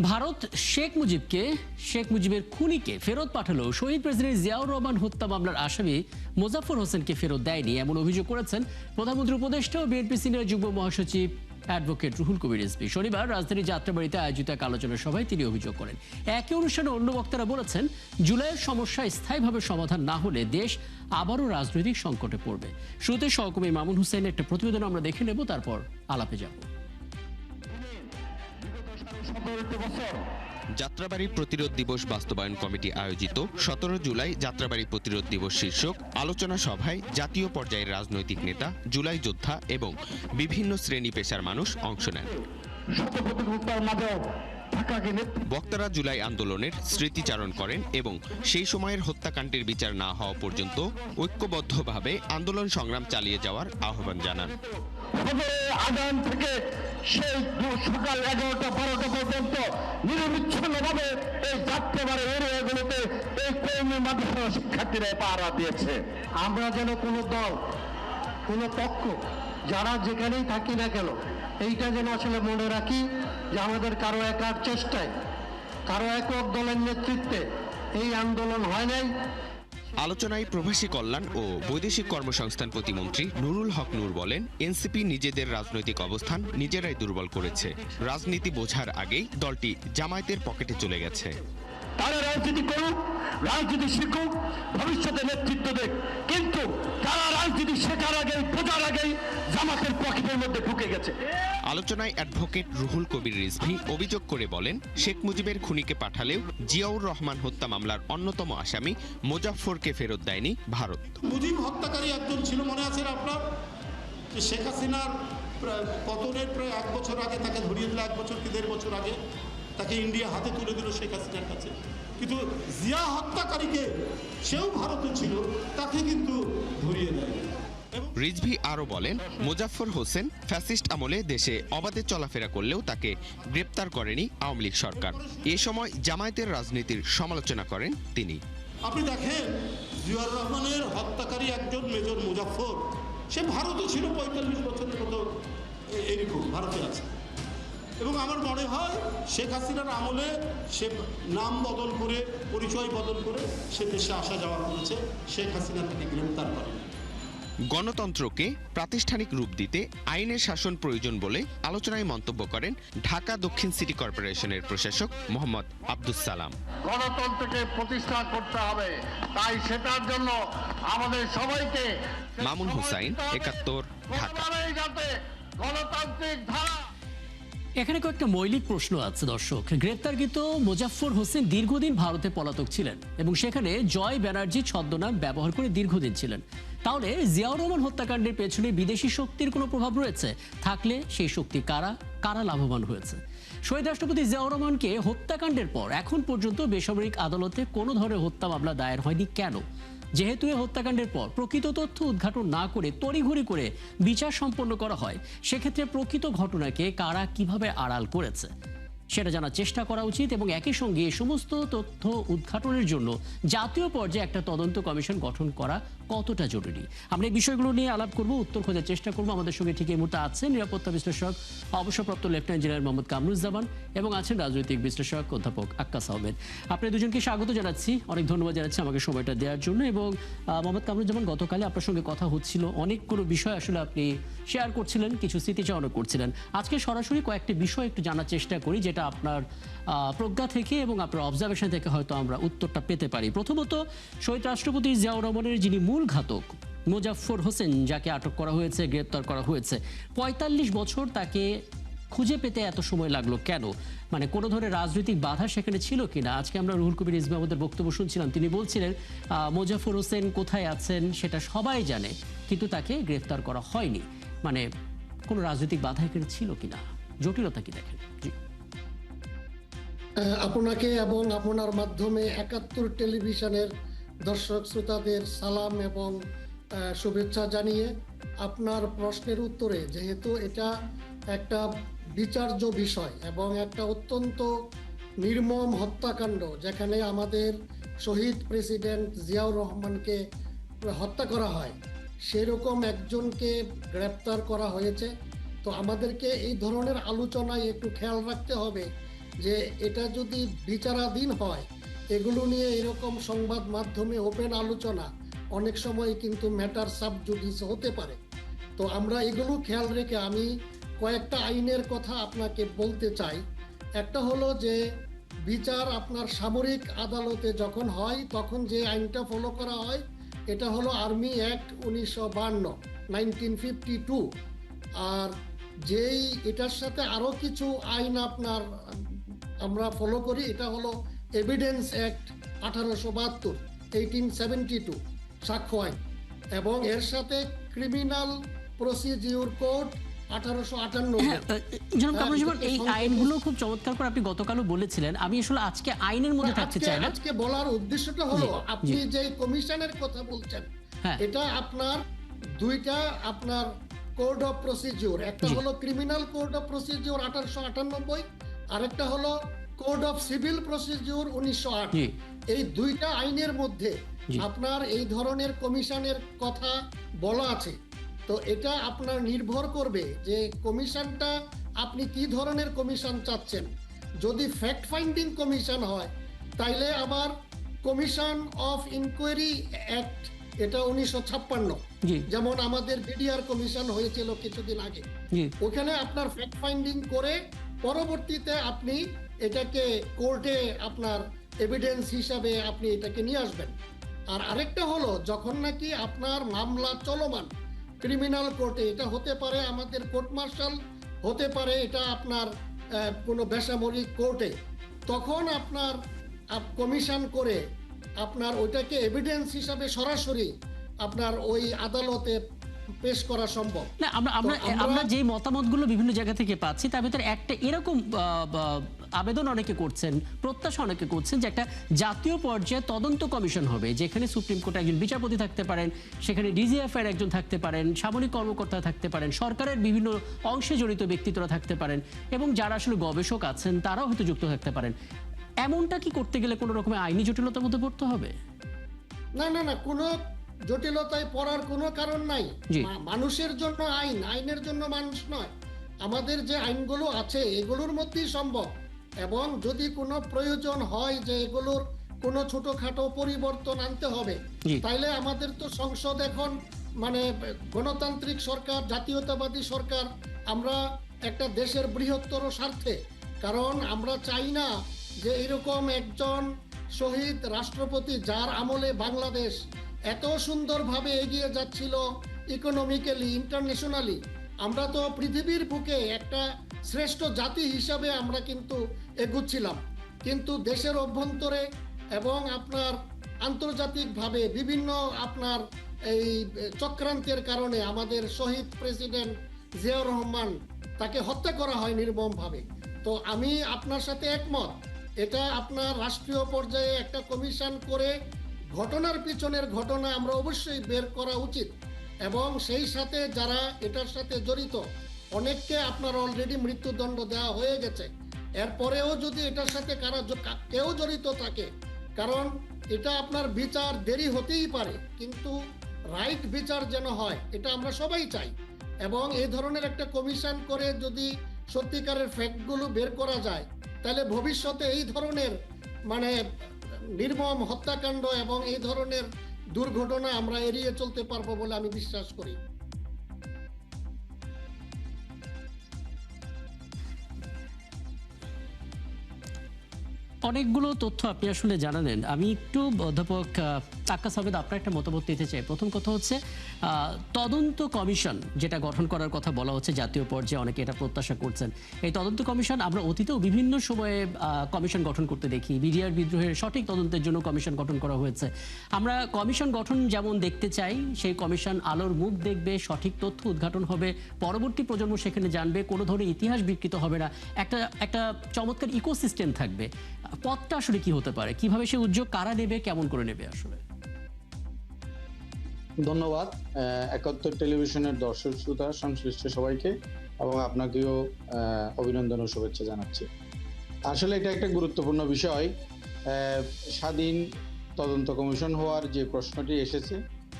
ভারত শেখ মুজিবের খুনিকে ফেরত পাঠালো, শহীদ প্রেসিডেন্ট জিয়াউর রহমান হত্যা মামলার আসামি মোজাফফর হোসেনকে ফেরত দেয়নি, এমন অভিযোগ করেছেন প্রধানমন্ত্রী উপদেষ্টা ও বিএনপি সিনিয়র যুগ্ম মহাসচিব অ্যাডভোকেট রুহুল কবির রিজভী। শনিবার রাজধানীর যাত্রাবাড়িতে আয়োজিত এক আলোচনা সভায় তিনি অভিযোগ করেন। একই অনুষ্ঠানে অন্য বক্তারা বলেছেন, জুলাইয়ের সমস্যা স্থায়ীভাবে সমাধান না হলে দেশ আবারও রাজনৈতিক সংকটে পড়বে। শুরুতে সহকর্মী মামুন হুসাইনের একটা প্রতিবেদন আমরা দেখে নেব, তারপর আলাপে যাব। যাত্রাবাড়ি প্রতিরোধ দিবস বাস্তবায়ন কমিটি আয়োজিত 17 জুলাই যাত্রাবাড়ি প্রতিরোধ দিবস শীর্ষক আলোচনা সভায় জাতীয় পর্যায়ের রাজনৈতিক নেতা, জুলাই যোদ্ধা এবং বিভিন্ন শ্রেণী পেশার মানুষ অংশ নেন। বক্তারা জুলাই আন্দোলনের স্মৃতিচারণ করেন এবং সেই সময়ের হত্যাকাণ্ডের বিচার না হওয়া পর্যন্ত ঐক্যবদ্ধভাবে আন্দোলন সংগ্রাম চালিয়ে যাওয়ার আহ্বান জানান। আগাম থেকে সেই সকাল 11টা-12টা পর্যন্ত নিরবিচ্ছিন্নভাবে এই যাত্রাবাড়ি এরিয়াগুলোতে এই কওমি মাদ্রাসা শিক্ষার্থীরা পাহারা দিয়েছে। আমরা যেন কোনো দল, কোনো পক্ষ, যারা যেখানেই থাকি না কেন, এইটা যেন আসলে মনে রাখি যে আমাদের কারো একার চেষ্টায়, কারো একক দলের নেতৃত্বে এই আন্দোলন হয় নাই। আলোচনায় প্রবাসী কল্যাণ ও বৈদেশিক কর্মসংস্থান প্রতিমন্ত্রী নুরুল হক নূর বলেন, এনসিপি নিজেদের রাজনৈতিক অবস্থান নিজেরাই দুর্বল করেছে। রাজনীতি বোঝার আগেই দলটি জামায়াতের পকেটে চলে গেছে। তারা রাজনীতি করুক, রাজনীতি শিখুক, ভবিষ্যতে নেতৃত্ব দেখ, কিন্তু তারা রাজনীতি শেখার আগেই, বোঝার আগেই জামাতের পকেটের মধ্যে ঢুকে গেছে। আলোচনায় অ্যাডভোকেট রুহুল কবির রিজভী অভিযোগ করে বলেন, শেখ মুজিবের খুনিকে পাঠালেও জিয়াউর রহমান হত্যা মামলার অন্যতম আসামি মোজাফফরকে ফেরত দেয়নি ভারত। মুজিব হত্যাকারী একজন ছিল, মনে আছে আপনার? শেখ হাসিনার পতনের প্রায় 1 বছর আগে তাকে ধরিয়ে দিল, 1 বছর কি 1.5 বছর আগে তাকে ইন্ডিয়া হাতে তুলে দিল শেখ হাসিনার কাছে। কিন্তু জিয়া হত্যাকারীকে, সেও ভারতে ছিল, তাকে কিন্তু ধরিয়ে দেয়। রিজভী আরও বলেন, মোজাফফর হোসেন ফ্যাসিস্ট আমলে দেশে অবাধে চলাফেরা করলেও তাকে গ্রেপ্তার করেনি আওয়ামী লীগ সরকার। এ সময় জামায়াতের রাজনীতির সমালোচনা করেন তিনি। আপনি দেখেন, জিয়াউর রহমানের হত্যাকারী একজন মেজর মোজাফফর, সে ভারতে ছিল 45 বছরের মতো, এরকম ভারতে আছে। এবং আমার মনে হয় শেখ হাসিনার আমলে সে নাম বদল করে, পরিচয় বদল করে সে দেশে আসা যাওয়া করেছে। শেখ হাসিনা তাকে গ্রেপ্তার করেন। গণতন্ত্রকে প্রাতিষ্ঠানিক রূপ দিতে আইনের শাসন প্রয়োজন বলে আলোচনায় মন্তব্য করেন ঢাকা দক্ষিণ সিটি কর্পোরেশনের প্রশাসক মোহাম্মদ আব্দুস সালাম। গণতন্ত্রকে প্রতিষ্ঠা করতে হবে, তাই সেটার জন্য আমাদের সবাইকে। মামুন হুসাইন, 71, ঢাকা। গণতান্ত্রিক ধারা। এখানে কয়েকটা মৌলিক প্রশ্ন আছে দর্শক। গ্রেপ্তারকৃত মোজাফফর হোসেন দীর্ঘদিন ভারতে পলাতক ছিলেন এবং সেখানে জয় ব্যানার্জি ছদ্মনাম ব্যবহার করে দীর্ঘদিন ছিলেন। তাহলে জিয়াউর রহমান হত্যাকাণ্ডের পেছনে বিদেশি শক্তির কোনো প্রভাব রয়েছে? থাকলে সেই শক্তি কারা কারা লাভবান হয়েছে? শহীদ রাষ্ট্রপতি জিয়াউর রহমানকে হত্যাকাণ্ডের পর এখন পর্যন্ত বেসামরিক আদালতে কোনো ধরনের হত্যা মামলা দায়ের হয়নি কেন? যেহেতু এই হত্যাকাণ্ডের পর প্রকৃত তথ্য উদ্ঘাটন না করে তড়িঘড়ি করে বিচার সম্পন্ন করা হয়, সেক্ষেত্রে প্রকৃত ঘটনাকে কারা কিভাবে আড়াল করেছে সেটা জানার চেষ্টা করা উচিত এবং একই সঙ্গে এই সমস্ত তথ্য উদ্ঘাটনের জন্য জাতীয় পর্যায়ে একটা তদন্ত কমিশন গঠন করা কতটা জরুরি। আমরা এই বিষয়গুলো নিয়ে আলাপ করব, উত্তর খোঁজার চেষ্টা করব। আমাদের সঙ্গে ঠিক এই মুহূর্তে আছেন নিরাপত্তা বিশ্লেষক অবসরপ্রাপ্ত লেফটেন্যান্ট জেনারেল মোহাম্মদ কামরুজ্জামান এবং আছেন রাজনৈতিক বিশ্লেষক অধ্যাপক আক্কাস আহমেদ। আপনাদের দুজনকে স্বাগত জানাচ্ছি, অনেক ধন্যবাদ জানাচ্ছি আমাকে সময়টা দেওয়ার জন্য। এবং মোহাম্মদ কামরুজ্জামান, গতকালে আপনার সঙ্গে কথা হচ্ছিল, অনেকগুলো বিষয় আসলে আপনি শেয়ার করছিলেন, কিছু স্মৃতিচারণও করছিলেন। আজকে সরাসরি কয়েকটি বিষয় একটু জানার চেষ্টা করি, যেটা আপনার প্রজ্ঞা থেকে এবং আপনার অবজারভেশন থেকে হয়তো আমরা উত্তরটা পেতে পারি। প্রথমত, শহীদ রাষ্ট্রপতি জিয়াউর রহমানের যিনি মূল ঘাতক মোজাফফর হোসেন, যাকে আটক করা হয়েছে, গ্রেপ্তার করা হয়েছে, 45 বছর তাকে খুঁজে পেতে এত সময় লাগলো কেন? মানে কোনো ধরনের রাজনৈতিক বাধা সেখানে ছিল কিনা? আজকে আমরা রুহুল কবির রিজভী আমাদের বক্তব্য শুনছিলাম, তিনি বলছিলেন মোজাফফর হোসেন কোথায় আছেন সেটা সবাই জানে, কিন্তু তাকে গ্রেফতার করা হয়নি। মানে কোনো রাজনৈতিক বাধা এখানে ছিল কিনা, জটিলতা কি দেখেন? জি। আপনাকে এবং আপনার মাধ্যমে 71 টেলিভিশনের দর্শক শ্রোতাদের সালাম এবং শুভেচ্ছা জানিয়ে আপনার প্রশ্নের উত্তরে, যেহেতু এটা একটা বিচার্য বিষয় এবং একটা অত্যন্ত নির্মম হত্যাকাণ্ড, যেখানে আমাদের শহীদ প্রেসিডেন্ট জিয়াউর রহমানকে হত্যা করা হয়, সেরকম একজনকে গ্রেপ্তার করা হয়েছে। তো আমাদেরকে এই ধরনের আলোচনায় একটু খেয়াল রাখতে হবে যে এটা যদি বিচারাধীন হয়, এগুলো নিয়ে এরকম সংবাদ মাধ্যমে ওপেন আলোচনা অনেক সময় কিন্তু ম্যাটার সাব জুডিস হতে পারে। তো আমরা এগুলো খেয়াল রেখে আমি কয়েকটা আইনের কথা আপনাকে বলতে চাই। একটা হলো যে বিচার আপনার সামরিক আদালতে যখন হয় তখন যে আইনটা ফলো করা হয় এটা হলো আর্মি অ্যাক্ট 1952 1952। আর যেই এটার সাথে আরো কিছু আইন আপনার আমরা ফলো করি, এটা হলো এভিডেন্স অ্যাক্ট 1872 1872 সাক্ষ্য আইন, এবং এর সাথে ক্রিমিনাল প্রসিডিউর কোড 1858। হ্যাঁ, জনাব কামরুজ্জামান, এই আইনগুলো খুব চমৎকার করে আপনি গতকালও বলেছিলেন। আমি আসলে আজকে আইনের মধ্যে থাকতে চাই না। আজকে বলার উদ্দেশ্যটা হলো জি, আপনি জি। যে কমিশনের কথা বলছেন, হ্যাঁ। এটা আপনার দুইটা আপনার কোড অফ প্রসিডিউর, একটা জি। হলো ক্রিমিনাল কোড অফ প্রসিডিউর 1898, আরেকটা হলো কোড অফ সিভিল প্রসিডিউর 1908। জি। এই দুইটা আইনের মধ্যে জি। আপনার এই ধরনের কমিশনের কথা বলা আছে। তো এটা আপনার নির্ভর করবে যে কমিশনটা আপনি কি ধরনের কমিশন চাচ্ছেন। যদি ফ্যাক্ট ফাইন্ডিং কমিশন হয় তাইলে আবার কমিশন অফ ইনকোয়ারি অ্যাক্ট, এটা 1956, জি। যেমন আমাদের বিডিআর কমিশন হয়েছিল কিছুদিন আগে। জি। ওখানে আপনার ফ্যাক্ট ফাইন্ডিং করে পরবর্তীতে আপনি এটাকে কোর্টে আপনার এভিডেন্স হিসাবে আপনি এটাকে নিয়ে আসবেন। আর আরেকটা হলো যখন নাকি আপনার মামলা চলমান ক্রিমিনাল কোর্টে, এটা হতে পারে আমাদের কোর্ট মার্শাল, হতে পারে এটা আপনার কোনো বেসামরিক কোর্টে, তখন আপনার কমিশন করে আপনার ওইটাকে এভিডেন্স হিসাবে সরাসরি আপনার ওই আদালতে পেশ করা সম্ভব। না, আমরা আমরা তো আমরা- আমরা যে মতামতগুলো বিভিন্ন জায়গা থেকে পাচ্ছি তার ভিতরে একটা এরকম আবেদন অনেকে করছেন, প্রত্যাশা অনেকে করছেন যে একটা জাতীয় পর্যায়ে তদন্ত কমিশন হবে, যেখানে সুপ্রিম কোর্টে একজন বিচারপতি থাকতে পারেন, সেখানে ডিজিএফ এর একজন থাকতে পারেন, সামরিক কর্মকর্তা থাকতে পারেন, সরকারের বিভিন্ন অংশে জড়িত ব্যক্তিত্বরা থাকতে পারেন, এবং যারা আসলে গবেষক আছেন তারাও হয়তো যুক্ত থাকতে পারেন। এমনটা কি করতে গেলে কোনো রকমের আইনি জটিলতার মধ্যে পড়তে হবে? না না না, কোনো জটিলতায় পড়ার কোনো কারণ নাই। জি। মানুষের জন্য আইন, আইনের জন্য মানুষ নয়। আমাদের যে আইনগুলো আছে এগুলোর মধ্যেই সম্ভব, এবং যদি কোনো প্রয়োজন হয় যে এগুলোর কোনো ছোটখাটো পরিবর্তন আনতে হবে, জি। তাইলে আমাদের তো সংসদ এখন মানে গণতান্ত্রিক সরকার, জাতীয়তাবাদী সরকার, আমরা একটা দেশের বৃহত্তর স্বার্থে, কারণ আমরা চাই না যে এরকম একজন শহীদ রাষ্ট্রপতি যার আমলে বাংলাদেশ এত সুন্দরভাবে এগিয়ে যাচ্ছিল ইকোনমিক্যালি, ইন্টারন্যাশনালি, আমরা তো পৃথিবীর বুকে একটা শ্রেষ্ঠ জাতি হিসাবে আমরা কিন্তু এগুচ্ছিলাম, কিন্তু দেশের অভ্যন্তরে এবং আপনার আন্তর্জাতিকভাবে বিভিন্ন আপনার এই চক্রান্তের কারণে আমাদের শহীদ প্রেসিডেন্ট জিয়াউর রহমান, তাকে হত্যা করা হয় নির্মমভাবে। তো আমি আপনার সাথে একমত, এটা আপনার রাষ্ট্রীয় পর্যায়ে একটা কমিশন করে ঘটনার পিছনের ঘটনা আমরা অবশ্যই বের করা উচিত, এবং সেই সাথে যারা এটার সাথে জড়িত অনেককে আপনার অলরেডি মৃত্যুদণ্ড দেওয়া হয়ে গেছে, এরপরেও যদি এটার সাথে কেউ জড়িত থাকে, কারণ এটা আপনার বিচার দেরি হতেই পারে, কিন্তু রাইট বিচার যেন হয় এটা আমরা সবাই চাই। এবং এই ধরনের একটা কমিশন করে যদি সত্যিকারের ফ্যাক্টগুলো বের করা যায়, তাহলে ভবিষ্যতে এই ধরনের মানে নির্মম হত্যাকাণ্ড এবং এই ধরনের দুর্ঘটনা আমরা এড়িয়ে চলতে পারবো বলে আমি বিশ্বাস করি। অনেকগুলো তথ্য আপনি আসলে জানালেন। আমি একটু অধ্যাপক আক্কাস আহমেদ আপনার একটা মতামত নিতে চাই। প্রথম কথা হচ্ছে তদন্ত কমিশন যেটা গঠন করার কথা বলা হচ্ছে জাতীয় পর্যায়ে, অনেকে এটা প্রত্যাশা করছেন। এই তদন্ত কমিশন আমরা অতীতেও বিভিন্ন সময়ে কমিশন গঠন করতে দেখি। বিডিআর বিদ্রোহের সঠিক তদন্তের জন্য কমিশন গঠন করা হয়েছে। আমরা কমিশন গঠন যেমন দেখতে চাই, সেই কমিশন আলোর মুখ দেখবে, সঠিক তথ্য উদ্ঘাটন হবে, পরবর্তী প্রজন্ম সেখানে জানবে, কোনো ধরনের ইতিহাস বিকৃত হবে না, একটা চমৎকার ইকোসিস্টেম থাকবে। পথটা আসলে কি হতে পারে, কিভাবে সে উদ্যোগ কারা নেবে, কেমন করে নেবে আসলে? ধন্যবাদ ৭১ টেলিভিশনের দর্শক শ্রোতা সংশ্লিষ্ট সবাইকে, এবং আপনাকেও অভিনন্দন ও শুভেচ্ছা জানাচ্ছি। আসলে এটা একটা গুরুত্বপূর্ণ বিষয়। স্বাধীন তদন্ত কমিশন হওয়ার যে প্রশ্নটি এসেছে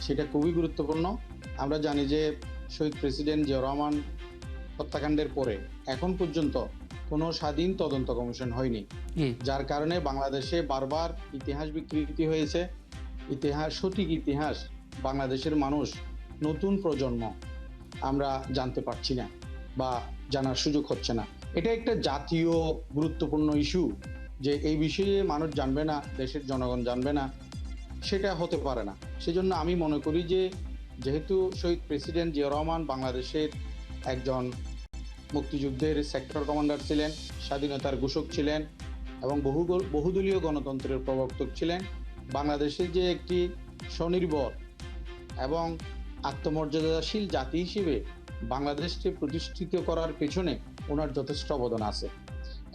সেটা খুবই গুরুত্বপূর্ণ। আমরা জানি যে শহীদ প্রেসিডেন্ট জিয়াউর রহমান হত্যাকাণ্ডের পরে এখন পর্যন্ত কোনো স্বাধীন তদন্ত কমিশন হয়নি, জি যার কারণে বাংলাদেশে বারবার ইতিহাস বিকৃতি হয়েছে। সঠিক ইতিহাস বাংলাদেশের মানুষ, নতুন প্রজন্ম আমরা জানতে পারছি না বা জানার সুযোগ হচ্ছে না। এটা একটা জাতীয় গুরুত্বপূর্ণ ইস্যু যে এই বিষয়ে মানুষ জানবে না, দেশের জনগণ জানবে না, সেটা হতে পারে না। সেজন্য আমি মনে করি যে যেহেতু শহীদ প্রেসিডেন্ট জিয়াউর রহমান বাংলাদেশের একজন মুক্তিযুদ্ধের সেক্টর কমান্ডার ছিলেন, স্বাধীনতার ঘোষক ছিলেন এবং বহুদলীয় গণতন্ত্রের প্রবর্তক ছিলেন, বাংলাদেশের যে একটি স্বনির্ভর এবং আত্মমর্যাদাশীল জাতি হিসেবে বাংলাদেশকে প্রতিষ্ঠিত করার পেছনে ওনার যথেষ্ট অবদান আছে।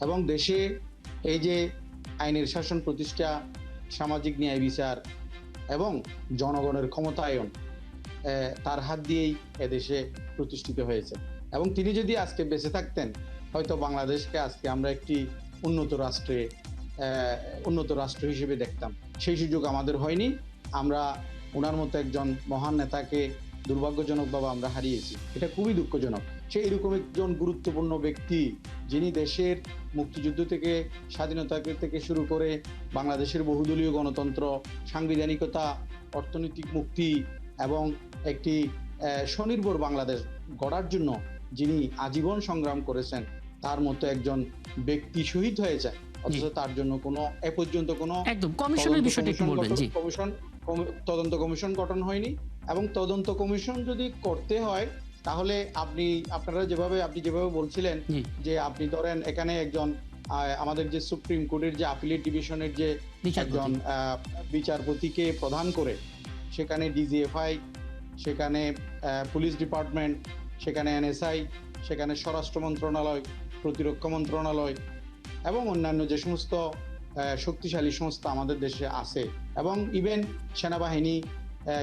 এবং দেশে এই যে আইনের শাসন প্রতিষ্ঠা, সামাজিক ন্যায় বিচার এবং জনগণের ক্ষমতায়ন তার হাত দিয়েই এদেশে প্রতিষ্ঠিত হয়েছে। এবং তিনি যদি আজকে বেঁচে থাকতেন, হয়তো বাংলাদেশকে আজকে আমরা একটি উন্নত রাষ্ট্র হিসেবে দেখতাম। সেই সুযোগ আমাদের হয়নি। আমরা ওনার মতো একজন মহান নেতাকে দুর্ভাগ্যজনকভাবে আমরা হারিয়েছি, এটা খুবই দুঃখজনক। সেই এরকম একজন গুরুত্বপূর্ণ ব্যক্তি, যিনি দেশের মুক্তিযুদ্ধ থেকে, স্বাধীনতা থেকে শুরু করে বাংলাদেশের বহুদলীয় গণতন্ত্র, সাংবিধানিকতা, অর্থনৈতিক মুক্তি এবং একটি স্বনির্ভর বাংলাদেশ গড়ার জন্য যিনি আজীবন সংগ্রাম করেছেন, তার মতো একজন ব্যক্তি শহীদ হয়েছে, অথচ তার জন্য কোনো এ পর্যন্ত কোনো একদম কমিশনের বিষয়টা একটু বলবেন। জি, তদন্ত কমিশন গঠন হয়নি। এবং তদন্ত কমিশন যদি করতে হয় তাহলে আপনারা যেভাবে বলছিলেন যে আপনি ধরেন এখানে একজন আমাদের যে সুপ্রিম কোর্টের যে আপিলেট ডিভিশনের যে একজন বিচারপতিকে প্রধান করে, সেখানে ডিজিএফআই, সেখানে পুলিশ ডিপার্টমেন্ট, সেখানে এনএসআই, সেখানে স্বরাষ্ট্র মন্ত্রণালয়, প্রতিরক্ষা মন্ত্রণালয় এবং অন্যান্য যে সমস্ত শক্তিশালী সংস্থা আমাদের দেশে আছে, এবং ইভেন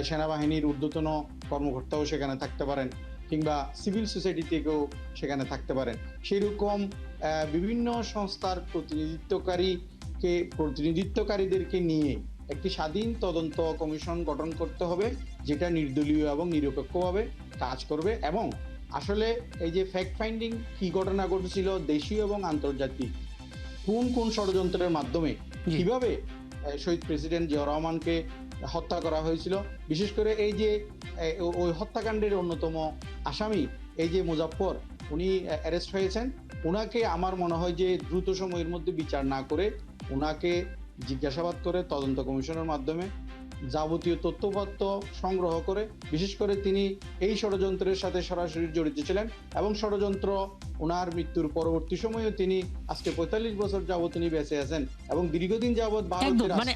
সেনাবাহিনীর ঊর্ধ্বতন কর্মকর্তাও সেখানে থাকতে পারেন, কিংবা সিভিল সোসাইটি থেকেও সেখানে থাকতে পারেন। সেরকম বিভিন্ন সংস্থার প্রতিনিধিত্বকারীদেরকে নিয়ে একটি স্বাধীন তদন্ত কমিশন গঠন করতে হবে, যেটা নির্দলীয় এবং নিরপেক্ষভাবে কাজ করবে। এবং আসলে এই যে ফ্যাক্ট ফাইন্ডিং, কি ঘটনা ঘটেছিল দেশীয় এবং আন্তর্জাতিক, কোন ষড়যন্ত্রের মাধ্যমে কিভাবে শহীদ প্রেসিডেন্ট জিয়াউর রহমানকে হত্যা করা হয়েছিল, বিশেষ করে এই যে ওই হত্যাকাণ্ডের অন্যতম আসামি এই যে মুজাফফর, উনি অ্যারেস্ট হয়েছেন, ওনাকে আমার মনে হয় যে দ্রুত সময়ের মধ্যে বিচার না করে ওনাকে জিজ্ঞাসাবাদ করে তদন্ত কমিশনের মাধ্যমে যাবতীয় তথ্যপত্র সংগ্রহ করে, বিশেষ করে তিনি এই ষড়যন্ত্রের সাথে সরাসরি জড়িত ছিলেন এবং ষড়যন্ত্র ওনার মৃত্যুর পরবর্তী সময়েও তিনি আজকে ৪৫ বছর যাবত তিনি বেঁচে আছেন এবং দীর্ঘদিন যাবত একদম মানে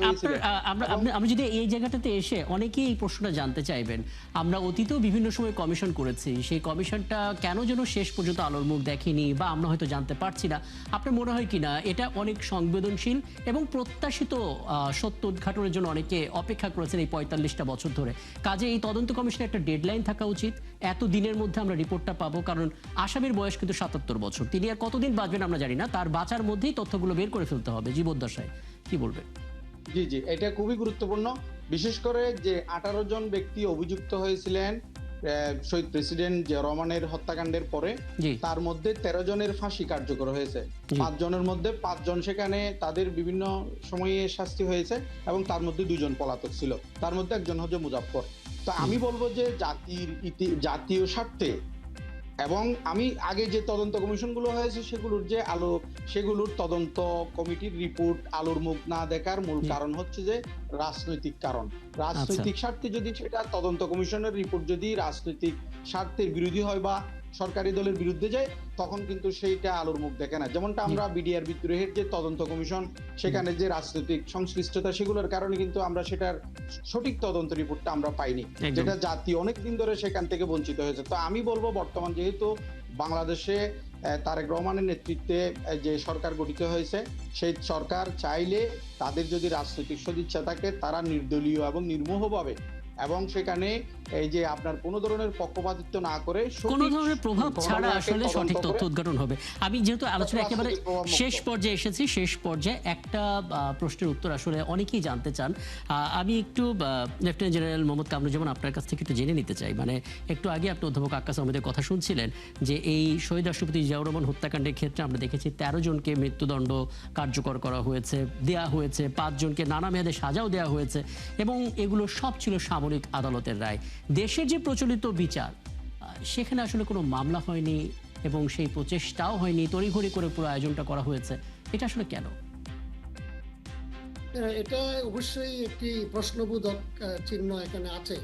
আমরা যদি এই জায়গাটাতে এসে অনেকেই এই প্রশ্নটা জানতে চাইবেন, আমরা অতীতেও বিভিন্ন সময় কমিশন করেছি, সেই কমিশনটা কেন যেন শেষ পর্যন্ত আলোর মুখ দেখেনি বা আমরা হয়তো জানতে পারছি না। আপনার মনে হয় কিনা এটা অনেক সংবেদনশীল এবং প্রত্যাশিত সত্য উদ্ঘাটনের জন্য অনেকে অপেক্ষা করেছেন এই ৪৫টা বছর ধরে? কাজে এই তদন্ত কমিশনের একটা ডেডলাইন থাকা উচিত, এত দিনের মধ্যে আমরা রিপোর্টটা পাবো। কারণ আসামির বয়স কিন্তু ৭৭ বছর, তিনি আর কতদিন বাঁচবেন আমরা জানি না, তার বাঁচার মধ্যেই তথ্যগুলো বের করে ফেলতে হবে জীবদ্দশায়। কি বলবেন? জি, এটা খুবই গুরুত্বপূর্ণ। বিশেষ করে যে 18 জন ব্যক্তি অভিযুক্ত হয়েছিলেন শহীদ প্রেসিডেন্ট জিয়াউর রহমানের হত্যাকাণ্ডের পরে, তার মধ্যে 13 জনের ফাঁসি কার্যকর হয়েছে। 5 জনের মধ্যে 5 জন সেখানে তাদের বিভিন্ন সময়ে শাস্তি হয়েছে এবং তার মধ্যে 2 জন পলাতক ছিল, তার মধ্যে একজন হচ্ছে মুজাফফর। তো আমি বলবো যে জাতীয় স্বার্থে, এবং আমি আগে যে তদন্ত কমিশনগুলো হয়েছে সেগুলোর তদন্ত কমিটির রিপোর্ট আলোর মুখ না দেখার মূল কারণ হচ্ছে যে রাজনৈতিক কারণ। রাজনৈতিক স্বার্থে যদি সেটা তদন্ত কমিশনের রিপোর্ট যদি রাজনৈতিক স্বার্থের বিরোধী হয় বা সরকারি দলের বিরুদ্ধে যায়, তখন কিন্তু সেইটা আলোর মুখ দেখে না। যেমনটা আমরা বিডিআর বিদ্রোহের যে তদন্ত কমিশন, সেখানে যে রাজনৈতিক সংশ্লিষ্টতা, সেগুলোর কারণে কিন্তু আমরা সেটার সঠিক তদন্ত রিপোর্টটা আমরা পাইনি, যেটা জাতি অনেকদিন ধরে সেখান থেকে বঞ্চিত হয়েছে। তো আমি বলবো, বর্তমান যেহেতু বাংলাদেশে তারেক রহমানের নেতৃত্বে যে সরকার গঠিত হয়েছে, সেই সরকার চাইলে তাদের যদি রাজনৈতিক সদিচ্ছা থাকে, তারা নির্দলীয় এবং নির্মোহভাবে এবং সেখানে এই যে আপনার কোনো ধরনের পক্ষপাতিত্ব না করে কোনো সঠিক ধরনের প্রভাব ছাড়া ঘটনাকে আসলে তদন্ত সঠিক করে তথ্য উদ্ঘাটন হবে। আমি যেহেতু আলোচনা একেবারে রাজনৈতিক প্রভাব মুক্ত। শেষ পর্যায়ে এসেছি, শেষ পর্যায়ে একটা প্রশ্নের উত্তর আসলে অনেকেই জানতে চান। আমি একটু লেফটেন্যান্ট জেনারেল মোহাম্মদ কামরুজ্জামান আপনার কাছ থেকে একটু জেনে নিতে চাই। মানে একটু আগে আপনি অধ্যাপক আক্কাস আহমেদের কথা শুনছিলেন যে এই শহীদ রাষ্ট্রপতি জিয়াউর রহমান হত্যাকাণ্ডের ক্ষেত্রে আমরা দেখেছি 13 জনকে মৃত্যুদণ্ড কার্যকর করা হয়েছে, দেয়া হয়েছে, 5 জনকে নানা মেয়াদে সাজাও দেওয়া হয়েছে এবং এগুলো সব ছিল সামরিক আদালতের রায়। দেশের যে প্রচলিত বিচার সেখানে আসলে কোনো মামলা হয়নি এবং সেই প্রচেষ্টাও হয়নি, তড়িঘড়ি করে পুরো আয়োজনটা করা হয়েছে, এটা আসলে কেন? এটা অবশ্যই একটি প্রশ্নবোধক চিহ্ন এখানে আছে,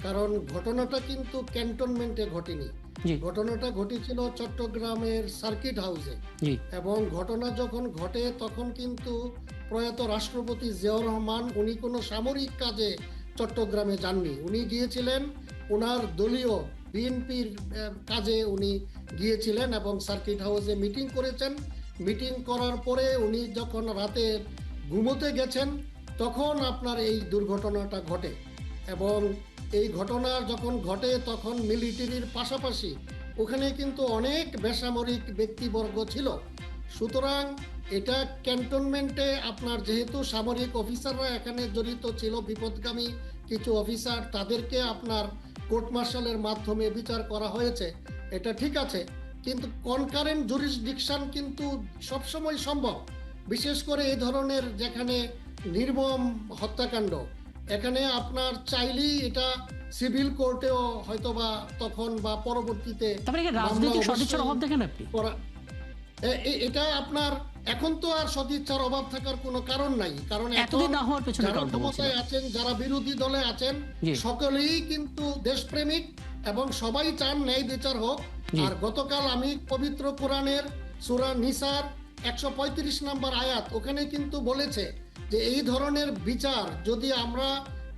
কারণ ঘটনাটা কিন্তু ক্যান্টনমেন্টে ঘটেনি। জি ঘটনাটা ঘটেছিল চট্টগ্রামের সার্কিট হাউসে, জি এবং ঘটনা যখন ঘটে তখন কিন্তু প্রয়াত রাষ্ট্রপতি জিয়াউর রহমান উনি কোনো সামরিক কাজে চট্টগ্রামে যাননি। উনি গিয়েছিলেন ওনার দলীয় বিএনপির কাজে উনি গিয়েছিলেন এবং সার্কিট হাউসে মিটিং করেছেন। মিটিং করার পরে উনি যখন রাতে ঘুমোতে গেছেন তখন আপনার এই দুর্ঘটনাটা ঘটে, এবং এই ঘটনা যখন ঘটে তখন মিলিটারির পাশাপাশি ওখানে কিন্তু অনেক বেসামরিক ব্যক্তিবর্গ ছিল। সুতরাং এটা ক্যান্টনমেন্টে আপনার যেহেতু সামরিক অফিসাররা এখানে জড়িত ছিল, বিপদগামী কিছু অফিসার, তাদেরকে আপনার কোর্ট মার্শালের মাধ্যমে বিচার করা হয়েছে, এটা ঠিক আছে। কিন্তু কনকারেন্ট জুরিসডিকশন কিন্তু সবসময় সম্ভব, বিশেষ করে এই ধরনের যেখানে নির্মম হত্যাকাণ্ড, এখানে আপনার চাইলেই এটা সিভিল কোর্টেও হয়তোবা তখন বা পরবর্তীতে তারপরে কি রাজনৈতিক সদিচ্ছার অভাব দেখেন আপনি? এটা আপনার এখন তো আর সদিচ্ছার অভাব থাকার কোনো কারণ নাই, কারণ এতদিন না হওয়ার পেছনে যারা কারণটা ক্ষমতায় বলছিলেন। আছেন, যারা বিরোধী দলে আছেন, জি। সকলেই কিন্তু দেশপ্রেমিক এবং সবাই চান ন্যায় বিচার হোক। জি। আর গতকাল আমি পবিত্র কোরআনের সূরা নিসার 135 নম্বর আয়াত, ওখানে কিন্তু বলেছে যে এই ধরনের বিচার যদি আমরা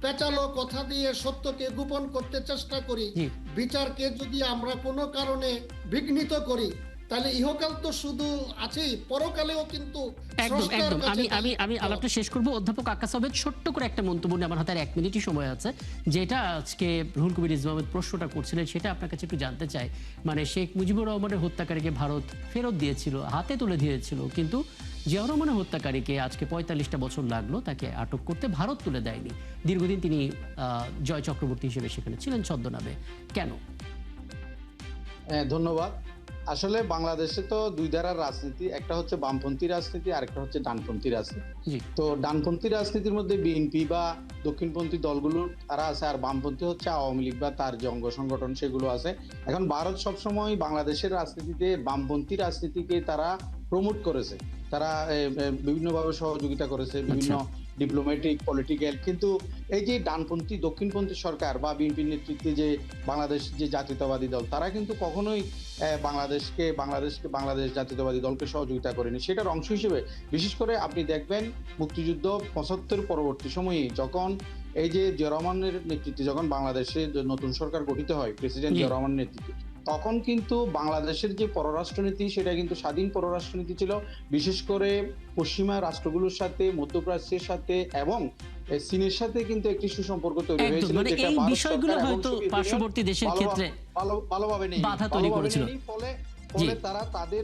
পেঁচালো কথা দিয়ে সত্যকে গোপন করতে চেষ্টা করি, জি। বিচারকে যদি আমরা কোনো কারণে বিঘ্নিত করি, তাহলে ইহকাল তো শুধু আছেই, পরকালেও কিন্তু একদম স্রষ্টার একদম কাছে আমি আমি আমি দায়িত্ব। আলাপটা শেষ করব। অধ্যাপক আক্কাস আহমেদ ছোট্ট করে একটা মন্তব্য নিয়ে, আমার হাতে আর 1 মিনিটই সময় আছে, যেটা আজকে রুহুল কবির রিজভী আহমেদ প্রশ্নটা করছিলেন সেটা আপনার কাছে একটু জানতে চাই। মানে শেখ মুজিবুর রহমানের হত্যাকারীকে ভারত ফেরত দিয়েছিল, হাতে তুলে দিয়েছিল, কিন্তু জিয়াউর রহমানের হত্যাকারীকে আজকে 45টা বছর লাগলো তাকে আটক করতে, ভারত তুলে দেয়নি। দীর্ঘদিন তিনি জয় চক্রবর্তী হিসেবে সেখানে ছিলেন ছদ্মনামে, কেন? ধন্যবাদ। আসলে বাংলাদেশে তো দুই ধারার রাজনীতি, একটা হচ্ছে বামপন্থী রাজনীতি, আরেকটা হচ্ছে ডানপন্থী রাজনীতি। জি তো ডানপন্থী রাজনীতির মধ্যে বিএনপি বা দক্ষিণপন্থী দলগুলো তারা আছে, আর বামপন্থী হচ্ছে আওয়ামী লীগ বা তার যে অঙ্গ সংগঠন সেগুলো আছে। এখন ভারত সবসময় বাংলাদেশের রাজনীতিতে বামপন্থী রাজনীতিকে তারা প্রমোট করেছে, তারা বিভিন্নভাবে সহযোগিতা করেছে, বিভিন্ন ডিপ্লোম্যাটিক পলিটিক্যাল। কিন্তু এই যে ডানপন্থী দক্ষিণপন্থী সরকার বা বিএনপির নেতৃত্বে যে বাংলাদেশ যে জাতীয়তাবাদী দল, তারা কিন্তু কখনোই বাংলাদেশ জাতীয়তাবাদী দলকে সহযোগিতা করেনি। সেটার অংশ হিসেবে বিশেষ করে আপনি দেখবেন মুক্তিযুদ্ধ 75 পরবর্তী সময়ে যখন এই যে জিয়াউর রহমানের নেতৃত্বে যখন বাংলাদেশে নতুন সরকার গঠিত হয় প্রেসিডেন্ট জিয়াউর রহমানের নেতৃত্বে, তখন কিন্তু বাংলাদেশের যে পররাষ্ট্রনীতি সেটা কিন্তু স্বাধীন পররাষ্ট্রনীতি ছিল। বিশেষ করে পশ্চিমা রাষ্ট্রগুলোর সাথে, মধ্যপ্রাচ্যের সাথে এবং চীনের সাথে কিন্তু একটি সুসম্পর্ক তৈরি হয়েছিল, মানে যেটা এই ভারত বিষয়গুলো সরকার এবং হয়তো সোভিয়েত ইউনিয়ন পার্শ্ববর্তী দেশের ক্ষেত্রে ভালোভাবে নেই, বাধা তৈরি করেছিল। ফলে জি। তারা তাদের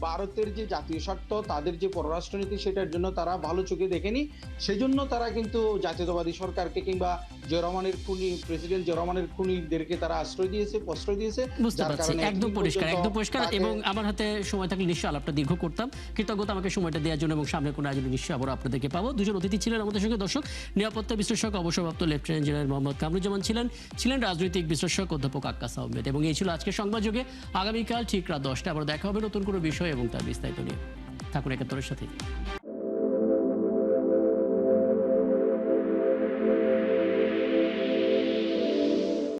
ভারতের যে জাতীয় স্বার্থ, তাদের যে পররাষ্ট্রনীতি, সেটার জন্য তারা ভালো চোখে দেখেনি। সেজন্য তারা কিন্তু জাতীয়তাবাদী সরকারকে কিংবা জিয়াউর রহমানের খুনি প্রেসিডেন্ট জিয়াউর রহমানের খুনিদেরকে তারা প্রশ্রয় দিয়েছে। বুঝতে পারছি, একদম পরিষ্কার। এবং আমার হাতে সময় থাকলে নিশ্চয়ই আলাপটা দীর্ঘ করতাম। কৃতজ্ঞতা আমাকে সময়টা দেওয়ার জন্য, এবং সামনে কোনো আয়োজনে নিশ্চয়ই আবার আপনাদেরকে পাবো। দুজন অতিথি ছিলেন আমাদের সঙ্গে। দর্শক, নিরাপত্তা বিশ্লেষক অবসরপ্রাপ্ত লেফটেন্যান্ট জেনারেল মোহাম্মদ কামরুজ্জামান ছিলেন রাজনৈতিক বিশ্লেষক অধ্যাপক আক্কাস আহমেদ, এবং এই ছিল আজকের সংবাদযোগে। আগামীকাল ঠিক রাত 10টায় আবার দেখা হবে নতুন কোনো বিষয় এবং তার বিস্তারিত নিয়ে। থাকুন 71-এর সাথে।